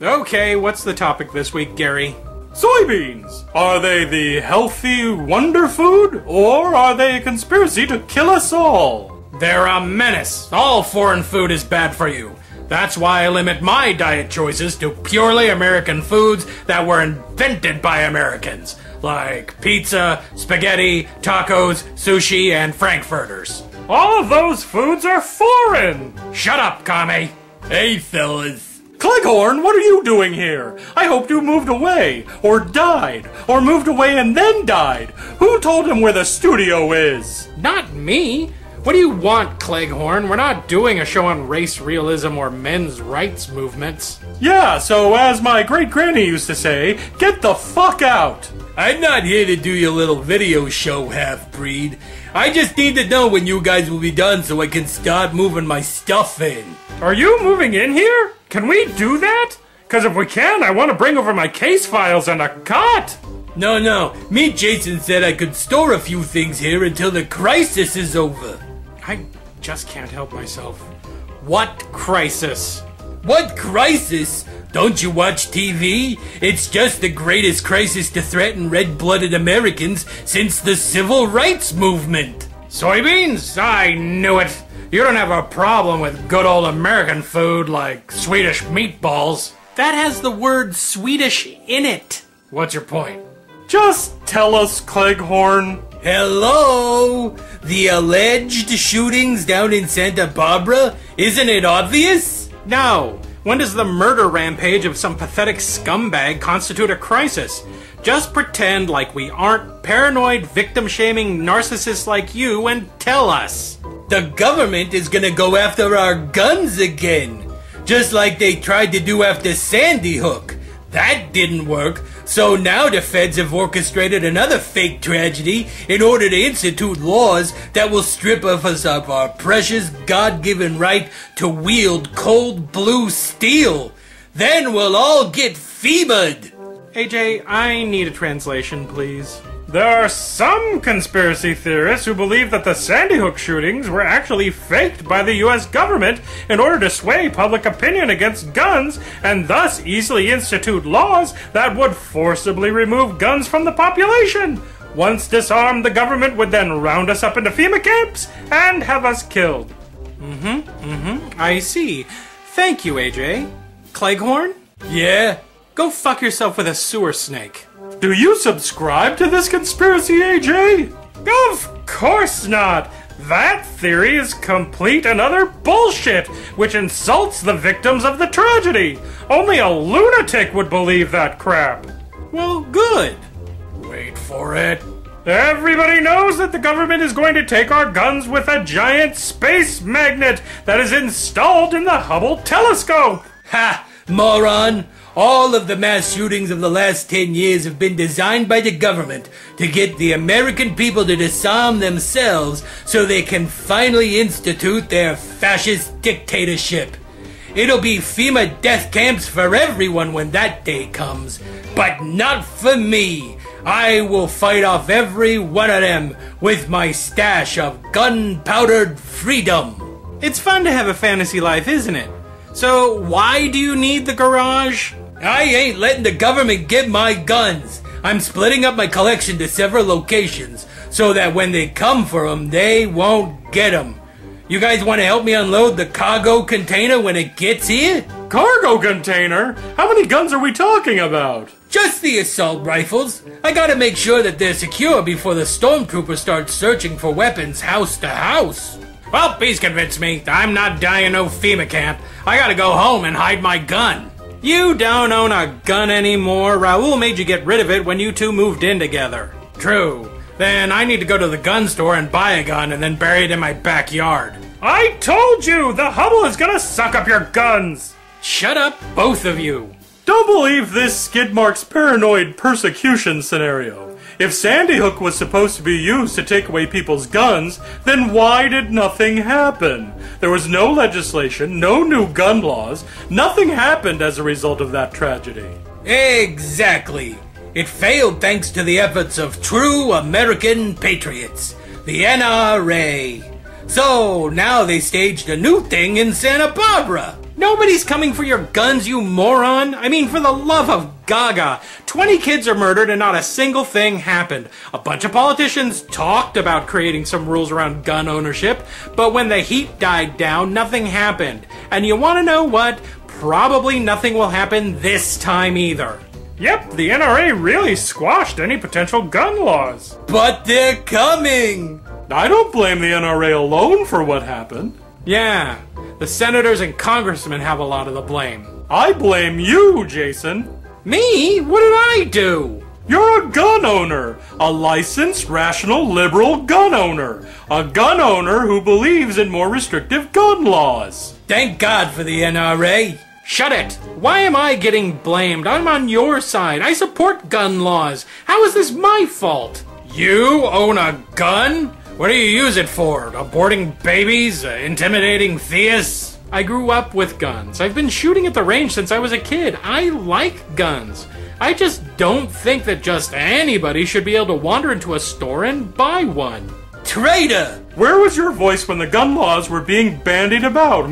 Okay, what's the topic this week, Gary? Soybeans! Are they the healthy wonder food, or are they a conspiracy to kill us all? They're a menace. All foreign food is bad for you. That's why I limit my diet choices to purely American foods that were invented by Americans, like pizza, spaghetti, tacos, sushi, and frankfurters. All of those foods are foreign! Shut up, Kame! Hey, fellas. Cleghorn, what are you doing here? I hoped you moved away, or died, or moved away and then died. Who told him where the studio is? Not me. What do you want, Cleghorn? We're not doing a show on race realism or men's rights movements. Yeah, so as my great-granny used to say, get the fuck out! I'm not here to do your little video show, half-breed. I just need to know when you guys will be done so I can start moving my stuff in. Are you moving in here? Can we do that? Because if we can, I want to bring over my case files and a cot! No. Me and Jason said I could store a few things here until the crisis is over. I just can't help myself. What crisis? What crisis? Don't you watch TV? It's just the greatest crisis to threaten red-blooded Americans since the Civil Rights Movement. Soybeans? I knew it. You don't have a problem with good old American food like Swedish meatballs. That has the word Swedish in it. What's your point? Just tell us, Cleghorn. Hello? The alleged shootings down in Santa Barbara? Isn't it obvious? No. When does the murder rampage of some pathetic scumbag constitute a crisis? Just pretend like we aren't paranoid, victim-shaming narcissists like you and tell us. The government is gonna go after our guns again. Just like they tried to do after Sandy Hook. That didn't work. So now the feds have orchestrated another fake tragedy in order to institute laws that will strip us of our precious God-given right to wield cold blue steel. Then we'll all get fevered. AJ, I need a translation, please. There are some conspiracy theorists who believe that the Sandy Hook shootings were actually faked by the US government in order to sway public opinion against guns and thus easily institute laws that would forcibly remove guns from the population. Once disarmed, the government would then round us up into FEMA camps and have us killed. I see. Thank you, AJ. Cleghorn? Yeah? Go fuck yourself with a sewer snake. Do you subscribe to this conspiracy, AJ? Of course not! That theory is complete and utter bullshit, which insults the victims of the tragedy. Only a lunatic would believe that crap. Well, good. Wait for it. Everybody knows that the government is going to take our guns with a giant space magnet that is installed in the Hubble telescope. Ha! Moron! All of the mass shootings of the last 10 years have been designed by the government to get the American people to disarm themselves so they can finally institute their fascist dictatorship. It'll be FEMA death camps for everyone when that day comes, but not for me. I will fight off every one of them with my stash of gunpowdered freedom. It's fun to have a fantasy life, isn't it? So why do you need the garage? I ain't letting the government get my guns. I'm splitting up my collection to several locations so that when they come for them, they won't get them. You guys want to help me unload the cargo container when it gets here? Cargo container? How many guns are we talking about? Just the assault rifles. I gotta make sure that they're secure before the stormtroopers start searching for weapons house to house. Well, please convince me. I'm not dying no FEMA camp. I gotta go home and hide my gun. You don't own a gun anymore. Raoul made you get rid of it when you two moved in together. True. Then I need to go to the gun store and buy a gun and then bury it in my backyard. I told you! The Hubble is gonna suck up your guns! Shut up, both of you. Don't believe this Skidmark's paranoid persecution scenario. If Sandy Hook was supposed to be used to take away people's guns, then why did nothing happen? There was no legislation, no new gun laws. Nothing happened as a result of that tragedy. Exactly. It failed thanks to the efforts of true American patriots, the NRA. So now they staged a new thing in Santa Barbara. Nobody's coming for your guns, you moron! I mean, for the love of Gaga! 20 kids are murdered and not a single thing happened. A bunch of politicians talked about creating some rules around gun ownership, but when the heat died down, nothing happened. And you wanna know what? Probably nothing will happen this time either. Yep, the NRA really squashed any potential gun laws. But they're coming! I don't blame the NRA alone for what happened. Yeah, the senators and congressmen have a lot of the blame. I blame you, Jason. Me? What did I do? You're a gun owner. A licensed, rational, liberal gun owner. A gun owner who believes in more restrictive gun laws. Thank God for the NRA. Shut it! Why am I getting blamed? I'm on your side. I support gun laws. How is this my fault? You own a gun? What do you use it for? Aborting babies? Intimidating theists? I grew up with guns. I've been shooting at the range since I was a kid. I like guns. I just don't think that just anybody should be able to wander into a store and buy one. Traitor! Where was your voice when the gun laws were being bandied about,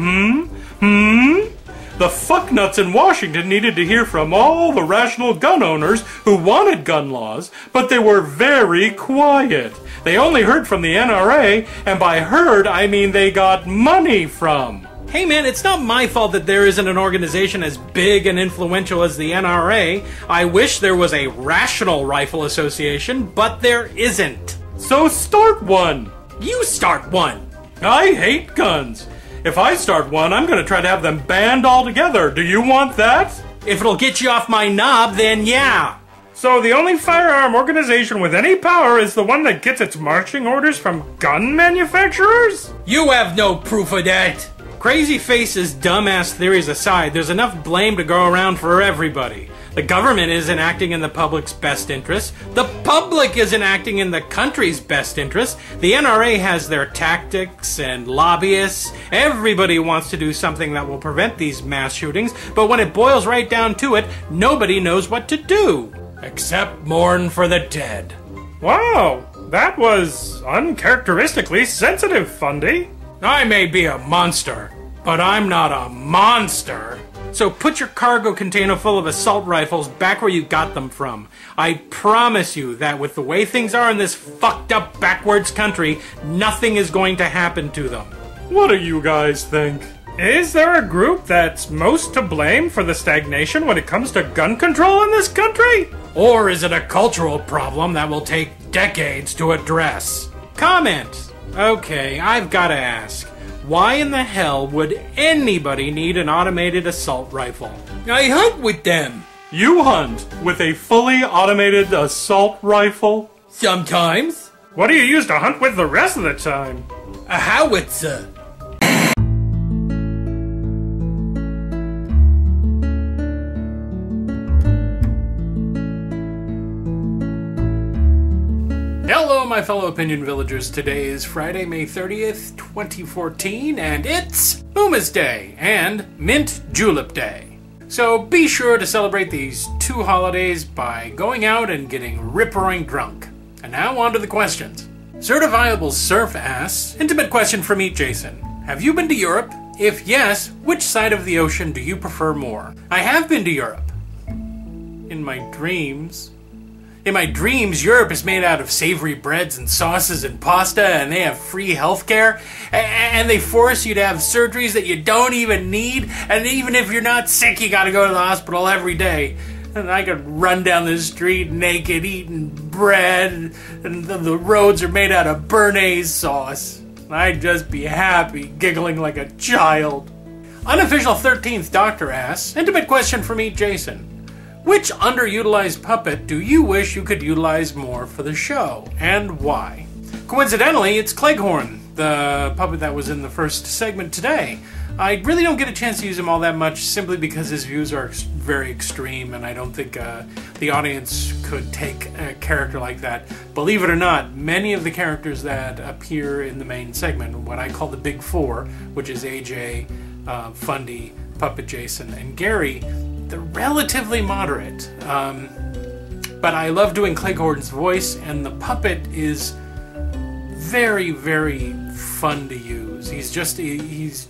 The fucknuts in Washington needed to hear from all the rational gun owners who wanted gun laws, but they were very quiet. They only heard from the NRA, and by heard, I mean they got money from. Hey man, it's not my fault that there isn't an organization as big and influential as the NRA. I wish there was a Rational Rifle Association, but there isn't. So start one. You start one. I hate guns. If I start one, I'm gonna try to have them banned altogether. Do you want that? If it'll get you off my knob, then yeah. So the only firearm organization with any power is the one that gets its marching orders from gun manufacturers? You have no proof of that. Crazy Face's dumbass theories aside, there's enough blame to go around for everybody. The government isn't acting in the public's best interest. The public isn't acting in the country's best interest. The NRA has their tactics and lobbyists. Everybody wants to do something that will prevent these mass shootings, but when it boils right down to it, nobody knows what to do. Except mourn for the dead. Wow, that was uncharacteristically sensitive, Fundy. I may be a monster, but I'm not a monster. So put your cargo container full of assault rifles back where you got them from. I promise you that with the way things are in this fucked up backwards country, nothing is going to happen to them. What do you guys think? Is there a group that's most to blame for the stagnation when it comes to gun control in this country? Or is it a cultural problem that will take decades to address? Comment. Okay, I've got to ask. Why in the hell would anybody need an automated assault rifle? I hunt with them. You hunt with a fully automated assault rifle? Sometimes. What do you use to hunt with the rest of the time? A howitzer. Hello, my fellow Opinion Villagers. Today is Friday, May 30th, 2014, and it's Boomas Day and Mint Julep Day. So be sure to celebrate these two holidays by going out and getting rip-roaring drunk. And now on to the questions. Certifiable Surf asks, intimate question from Meet Jason. Have you been to Europe? If yes, which side of the ocean do you prefer more? I have been to Europe. In my dreams. In my dreams, Europe is made out of savory breads and sauces and pasta, and they have free healthcare, and they force you to have surgeries that you don't even need, and even if you're not sick, you gotta go to the hospital every day. And I could run down the street naked, eating bread, and the roads are made out of béarnaise sauce. I'd just be happy, giggling like a child. Unofficial 13th Doctor asks, intimate question for Meet Jason. Which underutilized puppet do you wish you could utilize more for the show, and why? Coincidentally, it's Cleghorn, the puppet that was in the first segment today. I really don't get a chance to use him all that much simply because his views are very extreme, and I don't think the audience could take a character like that. Believe it or not, many of the characters that appear in the main segment, what I call the Big Four, which is AJ, Fundy, Puppet Jason, and Gary, they're relatively moderate. But I love doing Cleghorn's voice, and the puppet is very, very fun to use. He's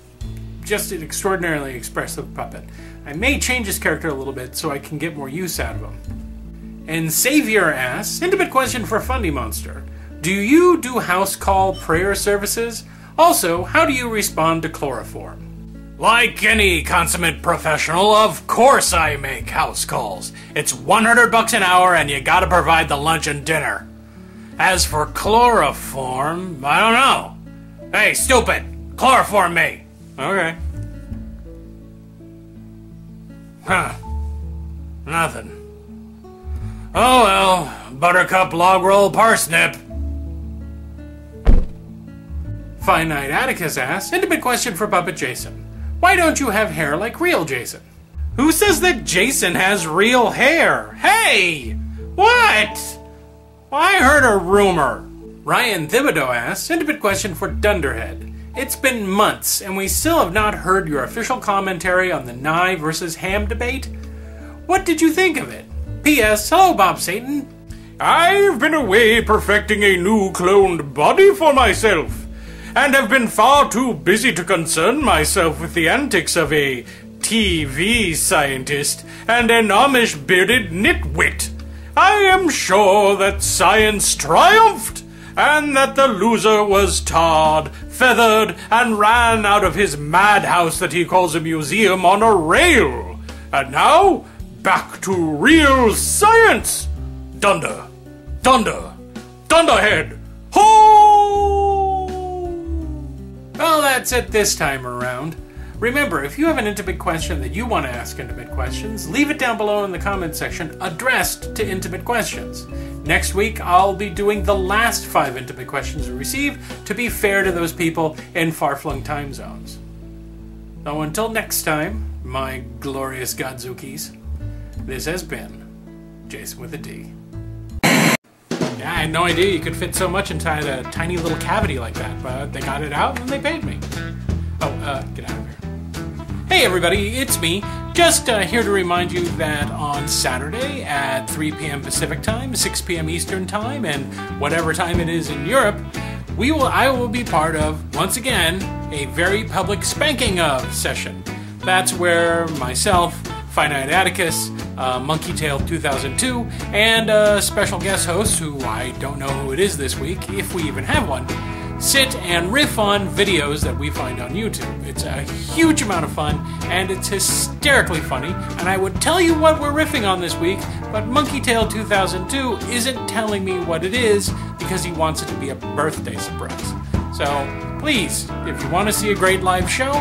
just an extraordinarily expressive puppet. I may change his character a little bit so I can get more use out of him. And Savior asks, intimate question for Fundy Monster. Do you do house call prayer services? Also, how do you respond to chloroform? Like any consummate professional, of course I make house calls. It's $100 an hour and you gotta provide the lunch and dinner. As for chloroform, I don't know. Hey, stupid! Chloroform me! Okay. Huh. Nothing. Oh well, buttercup, log roll, parsnip. Finite Atticus asks, intimate question for Puppet Jason. Why don't you have hair like real Jason? Who says that Jason has real hair? Hey! What? I heard a rumor. Ryan Thibodeau asks, intimate question for Dunderhead. It's been months, and we still have not heard your official commentary on the Nye versus Ham debate. What did you think of it? P.S. Hello, Bob Satan. I've been away perfecting a new cloned body for myself, and have been far too busy to concern myself with the antics of a TV scientist and an Amish bearded nitwit. I am sure that science triumphed, and that the loser was tarred, feathered, and ran out of his madhouse that he calls a museum on a rail. And now, back to real science! Dunder! Dunder! Dunderhead! Ho! Well, that's it this time around. Remember, if you have an intimate question that you want to ask Intimate Questions, leave it down below in the comment section addressed to Intimate Questions. Next week, I'll be doing the last 5 intimate questions we received to be fair to those people in far-flung time zones. So until next time, my glorious Godzookies, this has been Jason with a D. Yeah, I had no idea you could fit so much inside a tiny little cavity like that, but they got it out and they paid me. Oh, get out of here. Hey everybody, it's me. Just here to remind you that on Saturday at 3 p.m. Pacific Time, 6 p.m. Eastern Time, and whatever time it is in Europe, I will be part of, once again, a very public spanking of session. That's where myself, Finite Atticus, Monkey Tail 2002, and a special guest host, who I don't know who it is this week, if we even have one, sit and riff on videos that we find on YouTube. It's a huge amount of fun, and it's hysterically funny, and I would tell you what we're riffing on this week, but Monkey Tail 2002 isn't telling me what it is because he wants it to be a birthday surprise. So, please, if you want to see a great live show,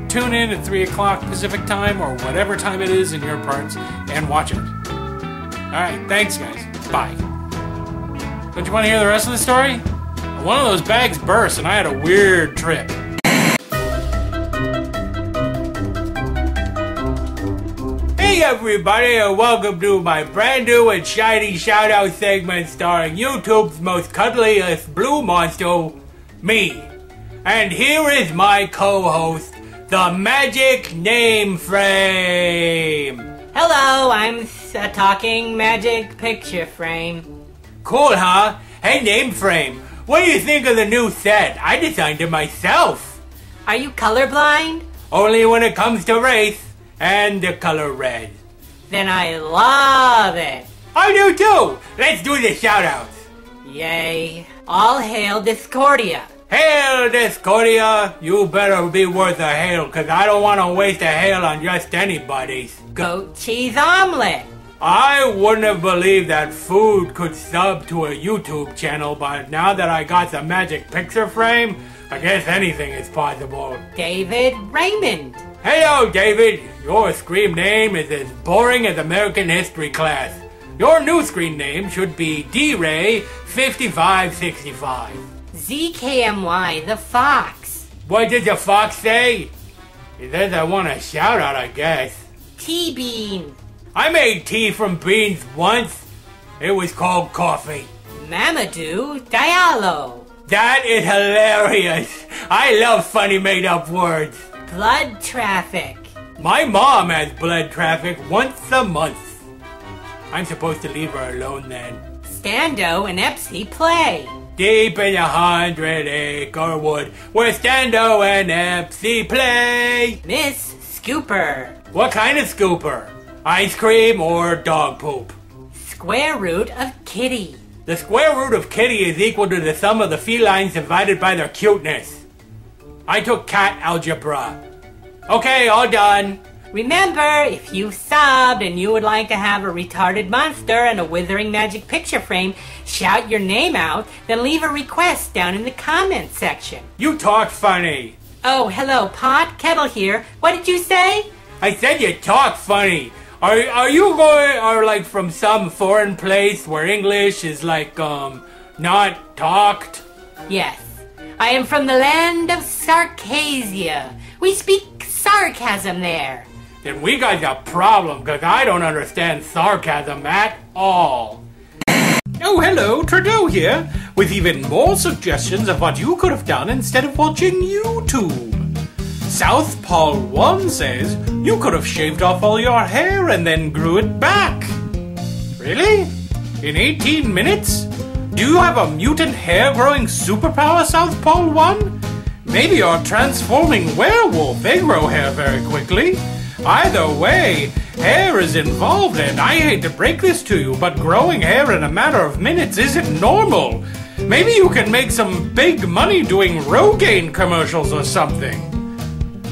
tune in at 3 o'clock Pacific Time, or whatever time it is in your parts, and watch it. Alright, thanks guys. Bye. Don't you want to hear the rest of the story? One of those bags burst and I had a weird trip. Hey everybody, and welcome to my brand new and shiny shout-out segment starring YouTube's most cuddliest blue monster, me. And here is my co-host, the Magic Name Frame. Hello, I'm a talking magic picture frame. Cool, huh? Hey, Name Frame. What do you think of the new set? I designed it myself. Are you colorblind? Only when it comes to race and the color red. Then I love it. I do too. Let's do the shoutouts. Yay. All hail Discordia. Hail Discordia. You better be worth a hail, because I don't want to waste a hail on just anybody's. Goat cheese omelet. I wouldn't have believed that food could sub to a YouTube channel, but now that I got the magic picture frame, I guess anything is possible. David Raymond. Hello, David. Your screen name is as boring as American history class. Your new screen name should be D-Ray5565. ZKMY the Fox. What did the fox say? He says I want a shout out, I guess. T-Bean. I made tea from beans once. It was called coffee. Mamadou Diallo. That is hilarious. I love funny made up words. Blood Traffic. My mom has blood traffic once a month. I'm supposed to leave her alone then. Stando and Epsy Play. deep in 100-acre wood, where Stando and Epsy play. Miss Scooper. What kind of scooper? Ice cream or dog poop? Square root of kitty. The square root of kitty is equal to the sum of the felines divided by their cuteness. I took cat algebra. Okay, all done. Remember, if you subbed and you would like to have a retarded monster and a withering magic picture frame, shout your name out, then leave a request down in the comments section. You talk funny. Oh, hello, Pot. Kettle here. What did you say? I said you talk funny. Are you going, or like from some foreign place where English is like, not talked? Yes. I am from the land of Sarcasia. We speak sarcasm there. Then we got a problem, because I don't understand sarcasm at all. Oh, hello, Trudeau here, with even more suggestions of what you could have done instead of watching YouTube. South Paul 1 says you could have shaved off all your hair and then grew it back. Really? In 18 minutes? Do you have a mutant hair-growing superpower, South Paul 1? Maybe you're a transforming werewolf. They grow hair very quickly. Either way, hair is involved, and I hate to break this to you, but growing hair in a matter of minutes isn't normal. Maybe you can make some big money doing Rogaine commercials or something.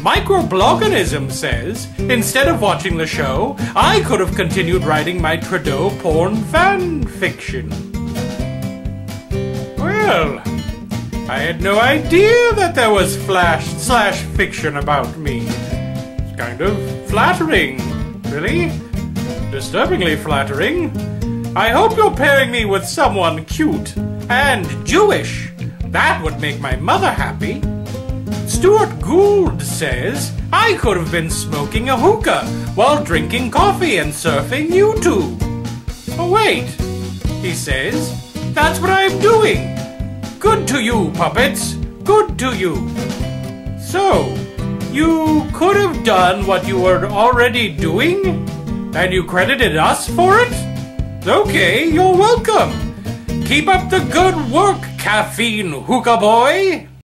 Microblogganism says, instead of watching the show, I could have continued writing my Trudeau porn fan fiction. Well, I had no idea that there was /fiction about me. It's kind of flattering, really. Disturbingly flattering. I hope you're pairing me with someone cute and Jewish. That would make my mother happy. Stuart Gould says, I could have been smoking a hookah while drinking coffee and surfing YouTube. Oh wait, he says, that's what I'm doing. Good to you, puppets. Good to you. So, you could have done what you were already doing? And you credited us for it? Okay, you're welcome. Keep up the good work, caffeine hookah boy.